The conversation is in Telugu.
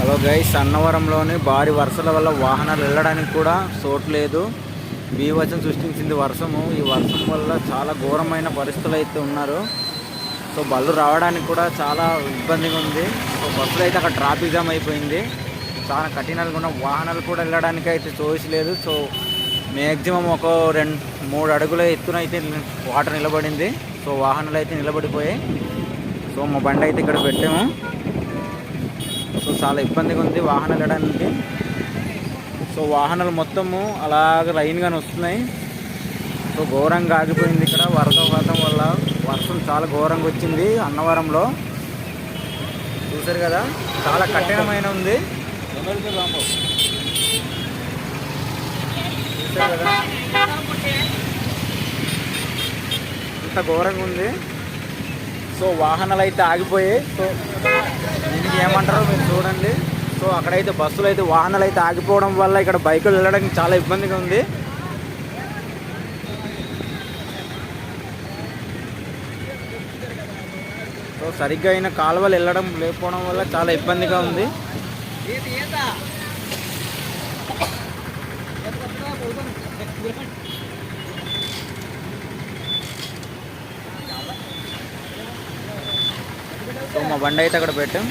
హలో గైస్, అన్నవరంలోని భారీ వర్షాల వల్ల వాహనాలు వెళ్ళడానికి కూడా చోటు లేదు. బీభత్సం సృష్టించింది వర్షము. ఈ వర్షం వల్ల చాలా ఘోరమైన పరిస్థితులు అయితే ఉన్నారు. సో బళ్ళు రావడానికి కూడా చాలా ఇబ్బందిగా ఉంది. సో బస్సులు అయితే అక్కడ ట్రాఫిక్ జామ్ అయిపోయింది. చాలా కఠినంగా ఉన్న వాహనాలు కూడా వెళ్ళడానికి అయితే లేదు. సో మ్యాక్సిమం ఒక 2-3 అడుగుల ఎత్తున అయితే వాటర్ నిలబడింది. సో వాహనాలు అయితే నిలబడిపోయాయి. సో మా బండి అయితే ఇక్కడ పెట్టాము. సో చాలా ఇబ్బందిగా ఉంది వాహనాలు వెళ్ళడానికి. సో వాహనాలు మొత్తము అలాగ లైన్గానే వస్తున్నాయి. సో ఘోరంగా ఆగిపోయింది ఇక్కడ వర్షపాతం వల్ల. వర్షం చాలా ఘోరంగా వచ్చింది అన్నవరంలో. చూసారు కదా, చాలా కఠినమైన ఉంది. చూసారు కదా, ఇంత ఘోరంగా ఉంది. సో వాహనాలు అయితే ఆగిపోయాయి. సో దీనికి ఏమంటారో మీరు చూడండి. సో అక్కడైతే బస్సులు అయితే వాహనాలు అయితే ఆగిపోవడం వల్ల ఇక్కడ బైకులు వెళ్ళడానికి చాలా ఇబ్బందిగా ఉంది. సో సరిగ్గా అయిన కాలువలు వెళ్ళడం లేకపోవడం వల్ల చాలా ఇబ్బందిగా ఉంది. సో మా బండి అయితే అక్కడ పెట్టాం.